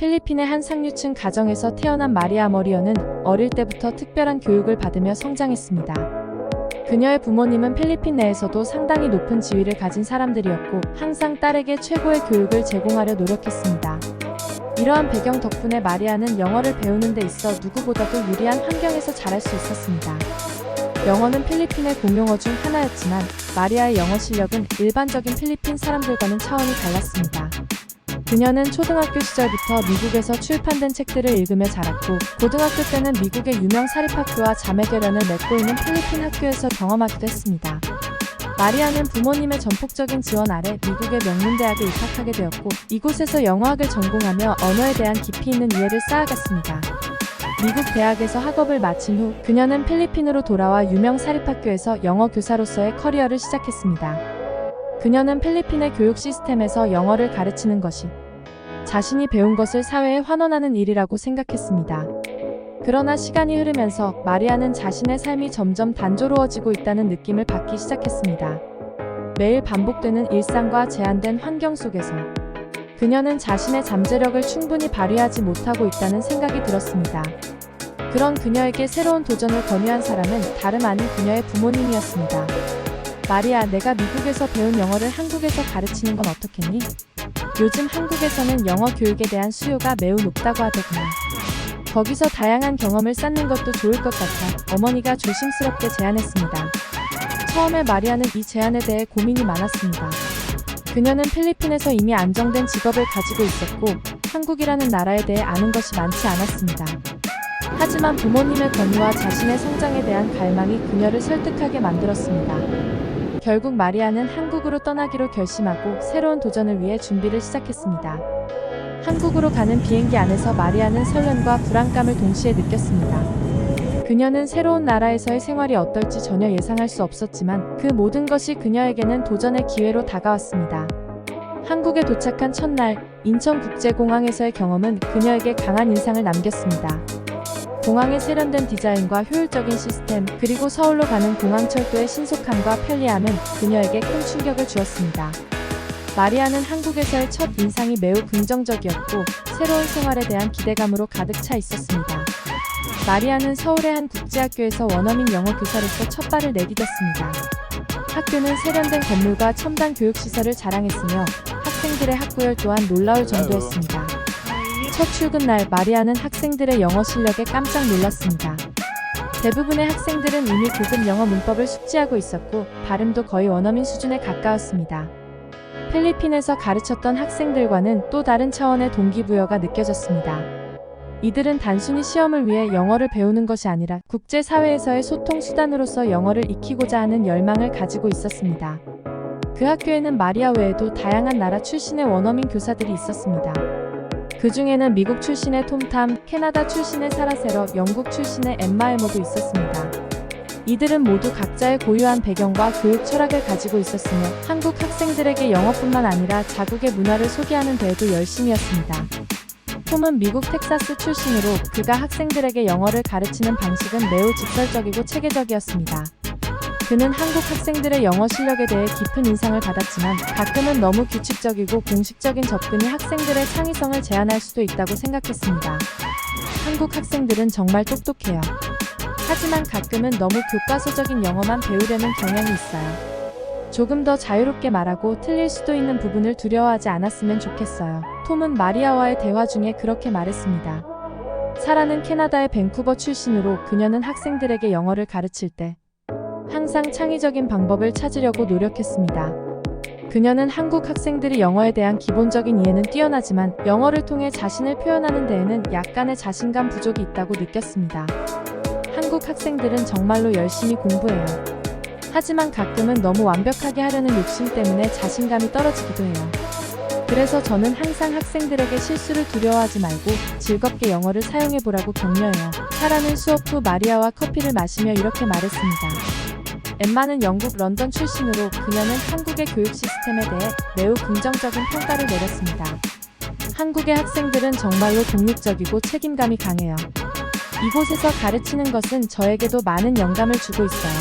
필리핀의 한 상류층 가정에서 태어난 마리아 머리어는 어릴 때부터 특별한 교육을 받으며 성장했습니다. 그녀의 부모님은 필리핀 내에서도 상당히 높은 지위를 가진 사람들이었고 항상 딸에게 최고의 교육을 제공하려 노력했습니다. 이러한 배경 덕분에 마리아는 영어를 배우는 데 있어 누구보다도 유리한 환경에서 자랄 수 있었습니다. 영어는 필리핀의 공용어 중 하나였지만 마리아의 영어 실력은 일반적인 필리핀 사람들과는 차원이 달랐습니다. 그녀는 초등학교 시절부터 미국에서 출판된 책들을 읽으며 자랐고 고등학교 때는 미국의 유명 사립학교와 자매결연을 맺고 있는 필리핀 학교에서 경험하기도 했습니다. 마리아는 부모님의 전폭적인 지원 아래 미국의 명문대학에 입학하게 되었고 이곳에서 영어학을 전공하며 언어에 대한 깊이 있는 이해를 쌓아갔습니다. 미국 대학에서 학업을 마친 후 그녀는 필리핀으로 돌아와 유명 사립학교에서 영어 교사로서의 커리어를 시작했습니다. 그녀는 필리핀의 교육 시스템에서 영어를 가르치는 것이 자신이 배운 것을 사회에 환원하는 일이라고 생각했습니다. 그러나 시간이 흐르면서 마리아는 자신의 삶이 점점 단조로워지고 있다는 느낌을 받기 시작했습니다. 매일 반복되는 일상과 제한된 환경 속에서 그녀는 자신의 잠재력을 충분히 발휘하지 못하고 있다는 생각이 들었습니다. 그런 그녀에게 새로운 도전을 권유한 사람은 다름 아닌 그녀의 부모님이었습니다. 마리아, 내가 미국에서 배운 영어를 한국에서 가르치는 건 어떻겠니? 요즘 한국에서는 영어 교육에 대한 수요가 매우 높다고 하더구나. 거기서 다양한 경험을 쌓는 것도 좋을 것 같아 어머니가 조심스럽게 제안했습니다. 처음에 마리아는 이 제안에 대해 고민이 많았습니다. 그녀는 필리핀에서 이미 안정된 직업을 가지고 있었고 한국이라는 나라에 대해 아는 것이 많지 않았습니다. 하지만 부모님의 권유와 자신의 성장에 대한 갈망이 그녀를 설득하게 만들었습니다. 결국 마리아는 한국으로 떠나기로 결심하고 새로운 도전을 위해 준비를 시작했습니다. 한국으로 가는 비행기 안에서 마리아는 설렘과 불안감을 동시에 느꼈습니다. 그녀는 새로운 나라에서의 생활이 어떨지 전혀 예상할 수 없었지만 그 모든 것이 그녀에게는 도전의 기회로 다가왔습니다. 한국에 도착한 첫날, 인천국제공항에서의 경험은 그녀에게 강한 인상을 남겼습니다. 공항의 세련된 디자인과 효율적인 시스템, 그리고 서울로 가는 공항철도의 신속함과 편리함은 그녀에게 큰 충격을 주었습니다. 마리아는 한국에서의 첫 인상이 매우 긍정적이었고 새로운 생활에 대한 기대감으로 가득 차 있었습니다. 마리아는 서울의 한 국제학교에서 원어민 영어 교사로서 첫 발을 내디뎠습니다. 학교는 세련된 건물과 첨단 교육시설을 자랑했으며 학생들의 학구열 또한 놀라울 정도였습니다. 첫 출근 날 마리아는 학생들의 영어 실력에 깜짝 놀랐습니다. 대부분의 학생들은 이미 고급 영어 문법을 숙지하고 있었고 발음도 거의 원어민 수준에 가까웠습니다. 필리핀에서 가르쳤던 학생들과는 또 다른 차원의 동기부여가 느껴졌습니다. 이들은 단순히 시험을 위해 영어를 배우는 것이 아니라 국제사회에서의 소통 수단으로서 영어를 익히고자 하는 열망을 가지고 있었습니다. 그 학교에는 마리아 외에도 다양한 나라 출신의 원어민 교사들이 있었습니다. 그 중에는 미국 출신의 톰탐, 캐나다 출신의 사라 세러, 영국 출신의 엠마 엘모도 있었습니다. 이들은 모두 각자의 고유한 배경과 교육 철학을 가지고 있었으며 한국 학생들에게 영어뿐만 아니라 자국의 문화를 소개하는 데에도 열심이었습니다. 톰은 미국 텍사스 출신으로 그가 학생들에게 영어를 가르치는 방식은 매우 직설적이고 체계적이었습니다. 그는 한국 학생들의 영어 실력에 대해 깊은 인상을 받았지만 가끔은 너무 규칙적이고 공식적인 접근이 학생들의 창의성을 제한할 수도 있다고 생각했습니다. 한국 학생들은 정말 똑똑해요. 하지만 가끔은 너무 교과서적인 영어만 배우려는 경향이 있어요. 조금 더 자유롭게 말하고 틀릴 수도 있는 부분을 두려워하지 않았으면 좋겠어요. 톰은 마리아와의 대화 중에 그렇게 말했습니다. 사라는 캐나다의 밴쿠버 출신으로 그녀는 학생들에게 영어를 가르칠 때 항상 창의적인 방법을 찾으려고 노력했습니다. 그녀는 한국 학생들이 영어에 대한 기본적인 이해는 뛰어나지만 영어를 통해 자신을 표현하는 데에는 약간의 자신감 부족이 있다고 느꼈습니다. 한국 학생들은 정말로 열심히 공부해요. 하지만 가끔은 너무 완벽하게 하려는 욕심 때문에 자신감이 떨어지기도 해요. 그래서 저는 항상 학생들에게 실수를 두려워하지 말고 즐겁게 영어를 사용해보라고 격려해요. 사라는 수업 후 마리아와 커피를 마시며 이렇게 말했습니다. 엠마는 영국 런던 출신으로 그녀는 한국의 교육 시스템에 대해 매우 긍정적인 평가를 내렸습니다. 한국의 학생들은 정말로 독립적이고 책임감이 강해요. 이곳에서 가르치는 것은 저에게도 많은 영감을 주고 있어요.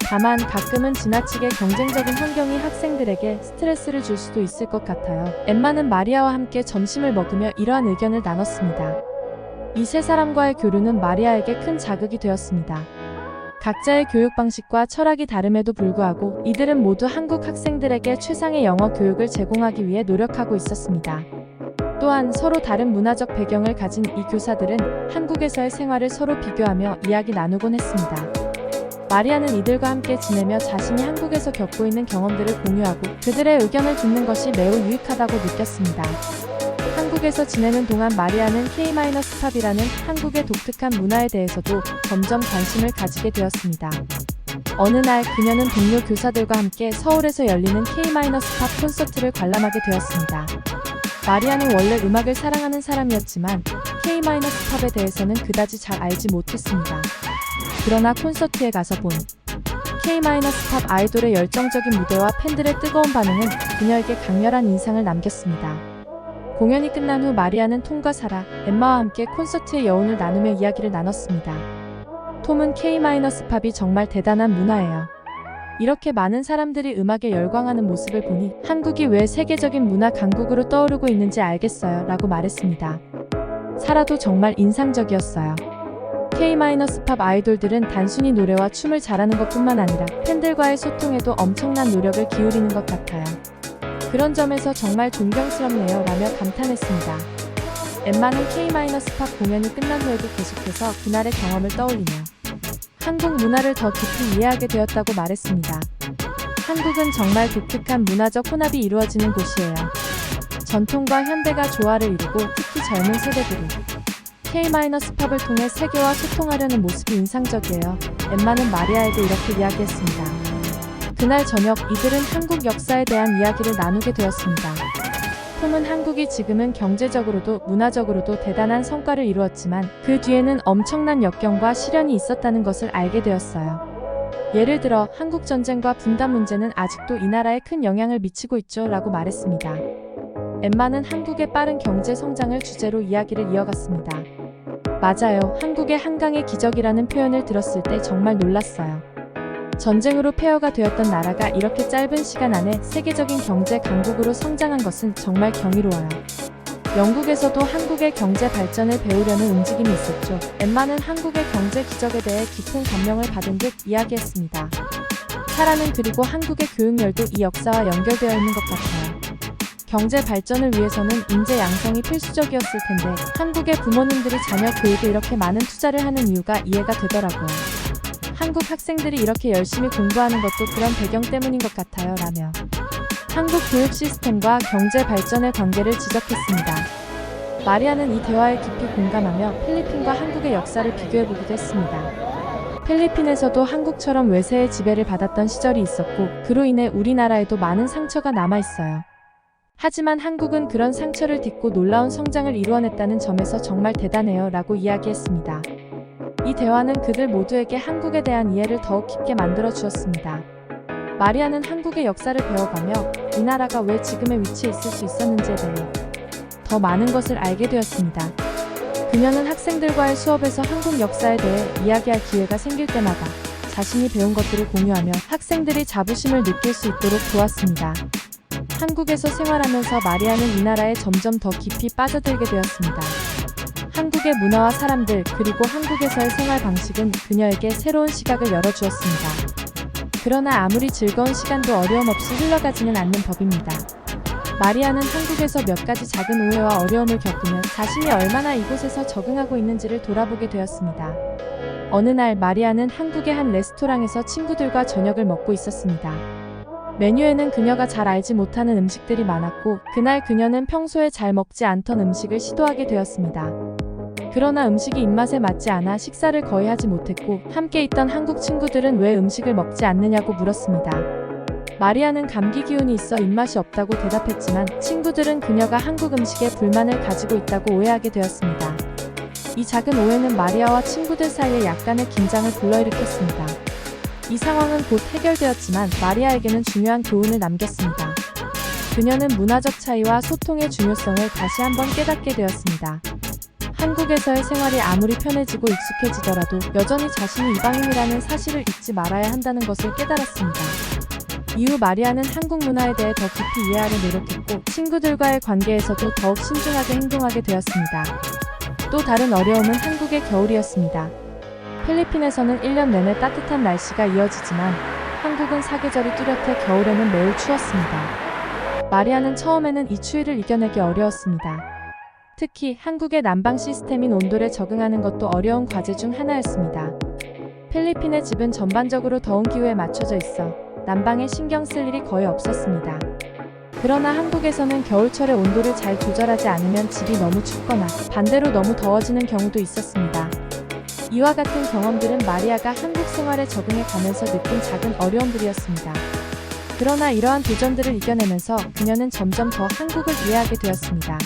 다만 가끔은 지나치게 경쟁적인 환경이 학생들에게 스트레스를 줄 수도 있을 것 같아요. 엠마는 마리아와 함께 점심을 먹으며 이러한 의견을 나눴습니다. 이 세 사람과의 교류는 마리아에게 큰 자극이 되었습니다. 각자의 교육 방식과 철학이 다름에도 불구하고 이들은 모두 한국 학생들에게 최상의 영어 교육을 제공하기 위해 노력하고 있었습니다. 또한 서로 다른 문화적 배경을 가진 이 교사들은 한국에서의 생활을 서로 비교하며 이야기 나누곤 했습니다. 마리아는 이들과 함께 지내며 자신이 한국에서 겪고 있는 경험들을 공유하고 그들의 의견을 듣는 것이 매우 유익하다고 느꼈습니다. 한국에서 지내는 동안 마리아는 K-팝이라는 한국의 독특한 문화에 대해서도 점점 관심을 가지게 되었습니다. 어느 날 그녀는 동료 교사들과 함께 서울에서 열리는 K-팝 콘서트를 관람하게 되었습니다. 마리아는 원래 음악을 사랑하는 사람이었지만 K-팝에 대해서는 그다지 잘 알지 못했습니다. 그러나 콘서트에 가서 본 K-팝 아이돌의 열정적인 무대와 팬들의 뜨거운 반응은 그녀에게 강렬한 인상을 남겼습니다. 공연이 끝난 후 마리아는 톰과 사라, 엠마와 함께 콘서트의 여운을 나누며 이야기를 나눴습니다. 톰은 K-팝이 정말 대단한 문화예요. 이렇게 많은 사람들이 음악에 열광하는 모습을 보니 한국이 왜 세계적인 문화 강국으로 떠오르고 있는지 알겠어요 라고 말했습니다. 사라도 정말 인상적이었어요. K-팝 아이돌들은 단순히 노래와 춤을 잘하는 것뿐만 아니라 팬들과의 소통에도 엄청난 노력을 기울이는 것 같아요. 그런 점에서 정말 존경스럽네요 라며 감탄했습니다. 엠마는 K-팝 공연이 끝난 후에도 계속해서 그날의 경험을 떠올리며 한국 문화를 더 깊이 이해하게 되었다고 말했습니다. 한국은 정말 독특한 문화적 혼합이 이루어지는 곳이에요. 전통과 현대가 조화를 이루고 특히 젊은 세대들이 K-팝을 통해 세계와 소통하려는 모습이 인상적이에요. 엠마는 마리아에게 이렇게 이야기했습니다. 그날 저녁 이들은 한국 역사에 대한 이야기를 나누게 되었습니다. 톰은 한국이 지금은 경제적으로도 문화적으로도 대단한 성과를 이루었지만 그 뒤에는 엄청난 역경과 시련이 있었다는 것을 알게 되었어요. 예를 들어 한국전쟁과 분단 문제는 아직도 이 나라에 큰 영향을 미치고 있죠 라고 말했습니다. 엠마는 한국의 빠른 경제 성장을 주제로 이야기를 이어갔습니다. 맞아요. 한국의 한강의 기적이라는 표현을 들었을 때 정말 놀랐어요. 전쟁으로 폐허가 되었던 나라가 이렇게 짧은 시간 안에 세계적인 경제 강국으로 성장한 것은 정말 경이로워요. 영국에서도 한국의 경제 발전을 배우려는 움직임이 있었죠. 엠마는 한국의 경제 기적에 대해 깊은 감명을 받은 듯 이야기했습니다. 사라는 그리고 한국의 교육열도 이 역사와 연결되어 있는 것 같아요. 경제 발전을 위해서는 인재 양성이 필수적이었을 텐데 한국의 부모님들이 자녀 교육에 이렇게 많은 투자를 하는 이유가 이해가 되더라고요. 한국 학생들이 이렇게 열심히 공부하는 것도 그런 배경 때문인 것 같아요 라며 한국 교육 시스템과 경제 발전의 관계를 지적했습니다. 마리아는 이 대화에 깊이 공감하며 필리핀과 한국의 역사를 비교해보기도 했습니다. 필리핀에서도 한국처럼 외세의 지배를 받았던 시절이 있었고 그로 인해 우리나라에도 많은 상처가 남아있어요. 하지만 한국은 그런 상처를 딛고 놀라운 성장을 이루어냈다는 점에서 정말 대단해요 라고 이야기했습니다. 이 대화는 그들 모두에게 한국에 대한 이해를 더욱 깊게 만들어 주었습니다. 마리아는 한국의 역사를 배워가며 이 나라가 왜 지금의 위치에 있을 수 있었는지에 대해 더 많은 것을 알게 되었습니다. 그녀는 학생들과의 수업에서 한국 역사에 대해 이야기할 기회가 생길 때마다 자신이 배운 것들을 공유하며 학생들이 자부심을 느낄 수 있도록 도왔습니다. 한국에서 생활하면서 마리아는 이 나라에 점점 더 깊이 빠져들게 되었습니다. 한국의 문화와 사람들 그리고 한국에서의 생활 방식은 그녀에게 새로운 시각을 열어주었습니다. 그러나 아무리 즐거운 시간도 어려움 없이 흘러가지는 않는 법입니다. 마리아는 한국에서 몇 가지 작은 오해와 어려움을 겪으며 자신이 얼마나 이곳에서 적응하고 있는지를 돌아보게 되었습니다. 어느 날 마리아는 한국의 한 레스토랑에서 친구들과 저녁을 먹고 있었습니다. 메뉴에는 그녀가 잘 알지 못하는 음식들이 많았고 그날 그녀는 평소에 잘 먹지 않던 음식을 시도하게 되었습니다. 그러나 음식이 입맛에 맞지 않아 식사를 거의 하지 못했고 함께 있던 한국 친구들은 왜 음식을 먹지 않느냐고 물었습니다. 마리아는 감기 기운이 있어 입맛이 없다고 대답했지만 친구들은 그녀가 한국 음식에 불만을 가지고 있다고 오해하게 되었습니다. 이 작은 오해는 마리아와 친구들 사이에 약간의 긴장을 불러일으켰습니다. 이 상황은 곧 해결되었지만 마리아에게는 중요한 교훈을 남겼습니다. 그녀는 문화적 차이와 소통의 중요성을 다시 한번 깨닫게 되었습니다. 한국에서의 생활이 아무리 편해지고 익숙해지더라도 여전히 자신이 이방인이라는 사실을 잊지 말아야 한다는 것을 깨달았습니다. 이후 마리아는 한국 문화에 대해 더 깊이 이해하려 노력했고 친구들과의 관계에서도 더욱 신중하게 행동하게 되었습니다. 또 다른 어려움은 한국의 겨울이었습니다. 필리핀에서는 1년 내내 따뜻한 날씨가 이어지지만 한국은 사계절이 뚜렷해 겨울에는 매우 추웠습니다. 마리아는 처음에는 이 추위를 이겨내기 어려웠습니다. 특히 한국의 난방 시스템인 온돌에 적응하는 것도 어려운 과제 중 하나였습니다. 필리핀의 집은 전반적으로 더운 기후에 맞춰져 있어 난방에 신경 쓸 일이 거의 없었습니다. 그러나 한국에서는 겨울철에 온도를 잘 조절하지 않으면 집이 너무 춥거나 반대로 너무 더워지는 경우도 있었습니다. 이와 같은 경험들은 마리아가 한국 생활에 적응해 가면서 느낀 작은 어려움들이었습니다. 그러나 이러한 도전들을 이겨내면서 그녀는 점점 더 한국을 이해하게 되었습니다.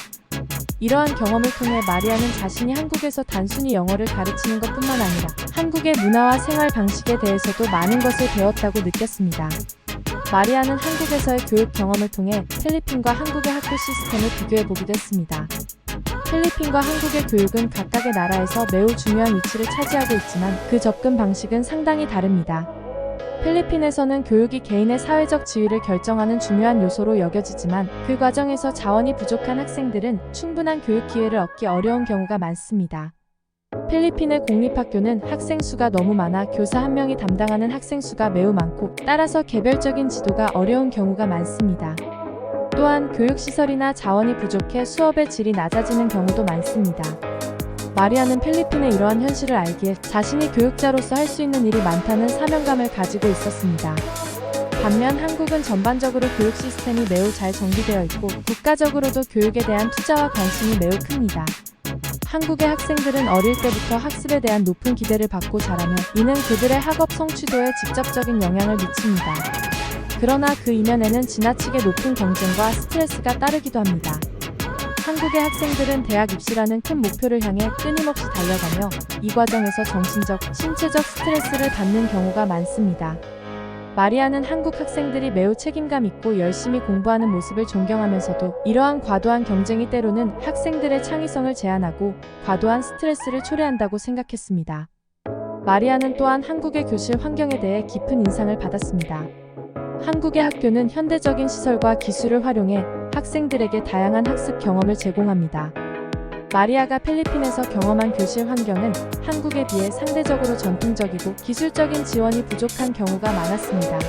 이러한 경험을 통해 마리아는 자신이 한국에서 단순히 영어를 가르치는 것뿐만 아니라 한국의 문화와 생활 방식에 대해서도 많은 것을 배웠다고 느꼈습니다. 마리아는 한국에서의 교육 경험을 통해 필리핀과 한국의 학교 시스템을 비교해보기도 했습니다. 필리핀과 한국의 교육은 각각의 나라에서 매우 중요한 위치를 차지하고 있지만 그 접근 방식은 상당히 다릅니다. 필리핀에서는 교육이 개인의 사회적 지위를 결정하는 중요한 요소로 여겨지지만 그 과정에서 자원이 부족한 학생들은 충분한 교육 기회를 얻기 어려운 경우가 많습니다. 필리핀의 공립학교는 학생 수가 너무 많아 교사 한 명이 담당하는 학생 수가 매우 많고 따라서 개별적인 지도가 어려운 경우가 많습니다. 또한 교육시설이나 자원이 부족해 수업의 질이 낮아지는 경우도 많습니다. 마리아는 필리핀의 이러한 현실을 알기에 자신이 교육자로서 할 수 있는 일이 많다는 사명감을 가지고 있었습니다. 반면 한국은 전반적으로 교육 시스템이 매우 잘 정비되어 있고 국가적으로도 교육에 대한 투자와 관심이 매우 큽니다. 한국의 학생들은 어릴 때부터 학습에 대한 높은 기대를 받고 자라며 이는 그들의 학업 성취도에 직접적인 영향을 미칩니다. 그러나 그 이면에는 지나치게 높은 경쟁과 스트레스가 따르기도 합니다. 한국의 학생들은 대학 입시라는 큰 목표를 향해 끊임없이 달려가며 이 과정에서 정신적, 신체적 스트레스를 받는 경우가 많습니다. 마리아는 한국 학생들이 매우 책임감 있고 열심히 공부하는 모습을 존경하면서도 이러한 과도한 경쟁이 때로는 학생들의 창의성을 제한하고 과도한 스트레스를 초래한다고 생각했습니다. 마리아는 또한 한국의 교실 환경에 대해 깊은 인상을 받았습니다. 한국의 학교는 현대적인 시설과 기술을 활용해 학생들에게 다양한 학습 경험을 제공합니다. 마리아가 필리핀에서 경험한 교실 환경은 한국에 비해 상대적으로 전통적이고 기술적인 지원이 부족한 경우가 많았습니다.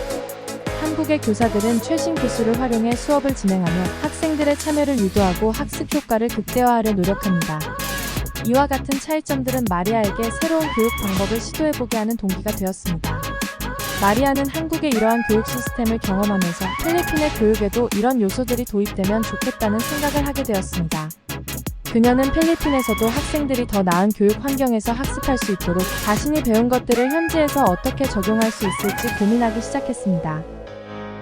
한국의 교사들은 최신 기술을 활용해 수업을 진행하며 학생들의 참여를 유도하고 학습 효과를 극대화하려 노력합니다. 이와 같은 차이점들은 마리아에게 새로운 교육 방법을 시도해보게 하는 동기가 되었습니다. 마리아는 한국의 이러한 교육 시스템을 경험하면서 필리핀의 교육에도 이런 요소들이 도입되면 좋겠다는 생각을 하게 되었습니다. 그녀는 필리핀에서도 학생들이 더 나은 교육 환경에서 학습할 수 있도록 자신이 배운 것들을 현지에서 어떻게 적용할 수 있을지 고민하기 시작했습니다.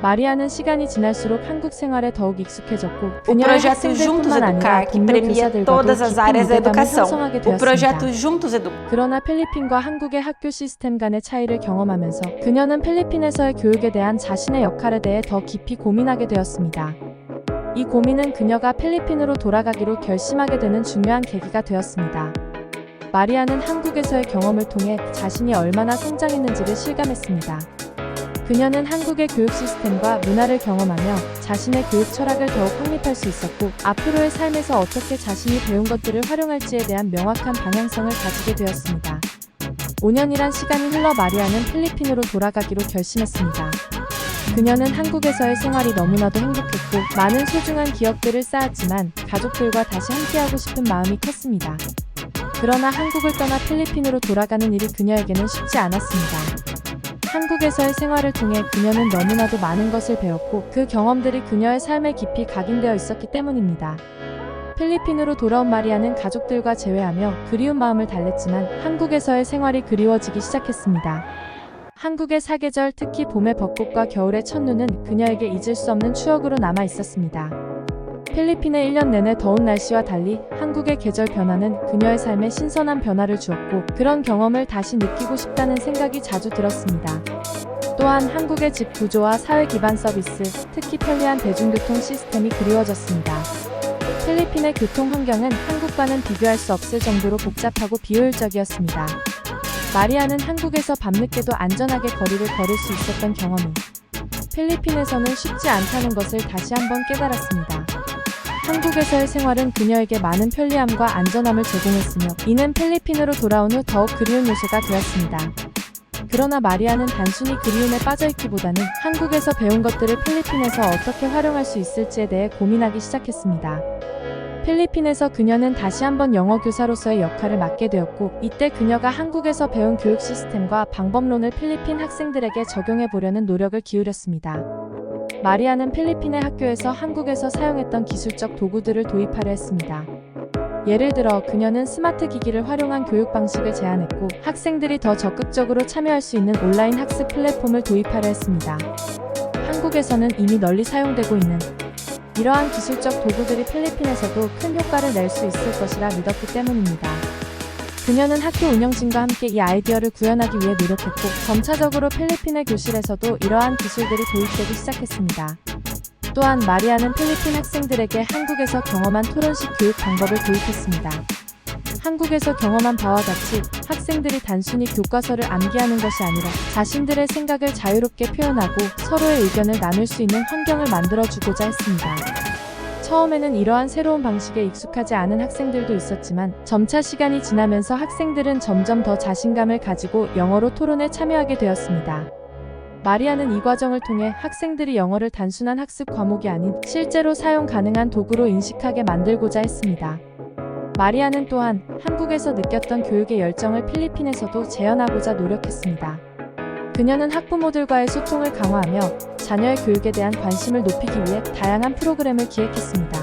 마리아는 시간이 지날수록 한국 생활에 더욱 익숙해졌고 O 그녀의 projeto Juntos 학생들뿐만 아니라 Educar, que 동료 premia 교사들과도 todas as 깊은 áreas da 유대감을 educação. 형성하게 O projeto 되었습니다. Juntos Educar. 그러나 필리핀과 한국의 학교 시스템 간의 차이를 경험하면서 그녀는 필리핀에서의 교육에 대한 자신의 역할에 대해 더 깊이 고민하게 되었습니다. 이 고민은 그녀가 필리핀으로 돌아가기로 결심하게 되는 중요한 계기가 되었습니다. 마리아는 한국에서의 경험을 통해 자신이 얼마나 성장했는지를 실감했습니다. 그녀는 한국의 교육 시스템과 문화를 경험하며 자신의 교육 철학을 더욱 확립할 수 있었고 앞으로의 삶에서 어떻게 자신이 배운 것들을 활용할지에 대한 명확한 방향성을 가지게 되었습니다. 5년이란 시간이 흘러 마리아는 필리핀으로 돌아가기로 결심했습니다. 그녀는 한국에서의 생활이 너무나도 행복했고 많은 소중한 기억들을 쌓았지만 가족들과 다시 함께하고 싶은 마음이 컸습니다. 그러나 한국을 떠나 필리핀으로 돌아가는 일이 그녀에게는 쉽지 않았습니다. 한국에서의 생활을 통해 그녀는 너무나도 많은 것을 배웠고 그 경험들이 그녀의 삶에 깊이 각인되어 있었기 때문입니다. 필리핀으로 돌아온 마리아는 가족들과 재회하며 그리운 마음을 달랬지만 한국에서의 생활이 그리워지기 시작했습니다. 한국의 사계절, 특히 봄의 벚꽃과 겨울의 첫눈은 그녀에게 잊을 수 없는 추억으로 남아 있었습니다. 필리핀의 1년 내내 더운 날씨와 달리 한국의 계절 변화는 그녀의 삶에 신선한 변화를 주었고 그런 경험을 다시 느끼고 싶다는 생각이 자주 들었습니다. 또한 한국의 집 구조와 사회 기반 서비스, 특히 편리한 대중교통 시스템이 그리워졌습니다. 필리핀의 교통 환경은 한국과는 비교할 수 없을 정도로 복잡하고 비효율적이었습니다. 마리아는 한국에서 밤늦게도 안전하게 거리를 걸을 수 있었던 경험이 필리핀에서는 쉽지 않다는 것을 다시 한번 깨달았습니다. 한국에서의 생활은 그녀에게 많은 편리함과 안전함을 제공했으며 이는 필리핀으로 돌아온 후 더욱 그리운 요소가 되었습니다. 그러나 마리아는 단순히 그리움에 빠져있기보다는 한국에서 배운 것들을 필리핀에서 어떻게 활용할 수 있을지에 대해 고민하기 시작했습니다. 필리핀에서 그녀는 다시 한번 영어 교사로서의 역할을 맡게 되었고, 이때 그녀가 한국에서 배운 교육 시스템과 방법론을 필리핀 학생들에게 적용해 보려는 노력을 기울였습니다. 마리아는 필리핀의 학교에서 한국에서 사용했던 기술적 도구들을 도입하려 했습니다. 예를 들어 그녀는 스마트 기기를 활용한 교육 방식을 제안했고, 학생들이 더 적극적으로 참여할 수 있는 온라인 학습 플랫폼을 도입하려 했습니다. 한국에서는 이미 널리 사용되고 있는 이러한 기술적 도구들이 필리핀에서도 큰 효과를 낼 수 있을 것이라 믿었기 때문입니다. 그녀는 학교 운영진과 함께 이 아이디어를 구현하기 위해 노력했고, 점차적으로 필리핀의 교실에서도 이러한 기술들이 도입되기 시작했습니다. 또한 마리아는 필리핀 학생들에게 한국에서 경험한 토론식 교육 방법을 도입했습니다. 한국에서 경험한 바와 같이 학생들이 단순히 교과서를 암기하는 것이 아니라 자신들의 생각을 자유롭게 표현하고 서로의 의견을 나눌 수 있는 환경을 만들어주고자 했습니다. 처음에는 이러한 새로운 방식에 익숙하지 않은 학생들도 있었지만, 점차 시간이 지나면서 학생들은 점점 더 자신감을 가지고 영어로 토론에 참여하게 되었습니다. 마리아는 이 과정을 통해 학생들이 영어를 단순한 학습 과목이 아닌 실제로 사용 가능한 도구로 인식하게 만들고자 했습니다. 마리아는 또한 한국에서 느꼈던 교육의 열정을 필리핀에서도 재현하고자 노력했습니다. 그녀는 학부모들과의 소통을 강화하며 자녀의 교육에 대한 관심을 높이기 위해 다양한 프로그램을 기획했습니다.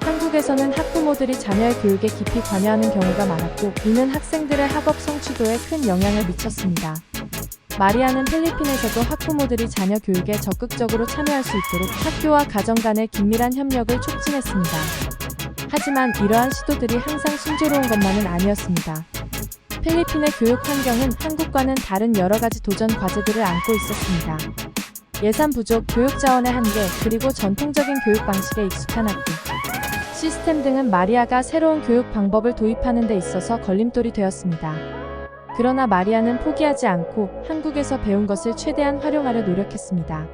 한국에서는 학부모들이 자녀의 교육에 깊이 관여하는 경우가 많았고, 이는 학생들의 학업 성취도에 큰 영향을 미쳤습니다. 마리아는 필리핀에서도 학부모들이 자녀 교육에 적극적으로 참여할 수 있도록 학교와 가정 간의 긴밀한 협력을 촉진했습니다. 하지만 이러한 시도들이 항상 순조로운 것만은 아니었습니다. 필리핀의 교육 환경은 한국과는 다른 여러 가지 도전 과제들을 안고 있었습니다. 예산 부족, 교육 자원의 한계, 그리고 전통적인 교육 방식에 익숙한 학교 시스템 등은 마리아가 새로운 교육 방법을 도입하는 데 있어서 걸림돌이 되었습니다. 그러나 마리아는 포기하지 않고 한국에서 배운 것을 최대한 활용하려 노력했습니다.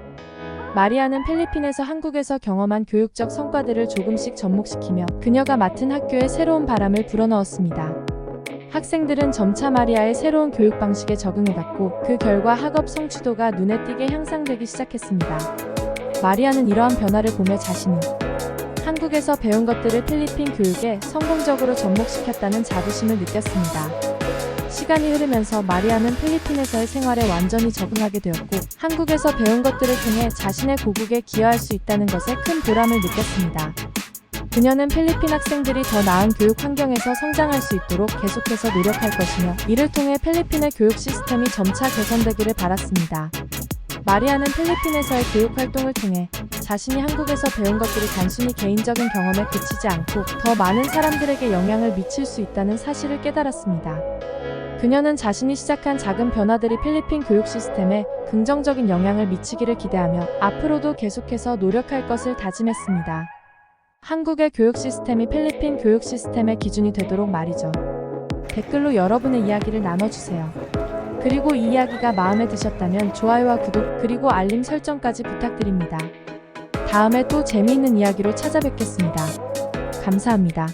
마리아는 필리핀에서 한국에서 경험한 교육적 성과들을 조금씩 접목시키며 그녀가 맡은 학교에 새로운 바람을 불어넣었습니다. 학생들은 점차 마리아의 새로운 교육 방식에 적응해갔고, 그 결과 학업 성취도가 눈에 띄게 향상되기 시작했습니다. 마리아는 이러한 변화를 보며 자신이 한국에서 배운 것들을 필리핀 교육에 성공적으로 접목시켰다는 자부심을 느꼈습니다. 시간이 흐르면서 마리아는 필리핀에서의 생활에 완전히 적응하게 되었고, 한국에서 배운 것들을 통해 자신의 고국에 기여할 수 있다는 것에 큰 보람을 느꼈습니다. 그녀는 필리핀 학생들이 더 나은 교육 환경에서 성장할 수 있도록 계속해서 노력할 것이며, 이를 통해 필리핀의 교육 시스템이 점차 개선되기를 바랐습니다. 마리아는 필리핀에서의 교육 활동을 통해 자신이 한국에서 배운 것들이 단순히 개인적인 경험에 그치지 않고 더 많은 사람들에게 영향을 미칠 수 있다는 사실을 깨달았습니다. 그녀는 자신이 시작한 작은 변화들이 필리핀 교육 시스템에 긍정적인 영향을 미치기를 기대하며 앞으로도 계속해서 노력할 것을 다짐했습니다. 한국의 교육 시스템이 필리핀 교육 시스템의 기준이 되도록 말이죠. 댓글로 여러분의 이야기를 나눠주세요. 그리고 이 이야기가 마음에 드셨다면 좋아요와 구독, 그리고 알림 설정까지 부탁드립니다. 다음에 또 재미있는 이야기로 찾아뵙겠습니다. 감사합니다.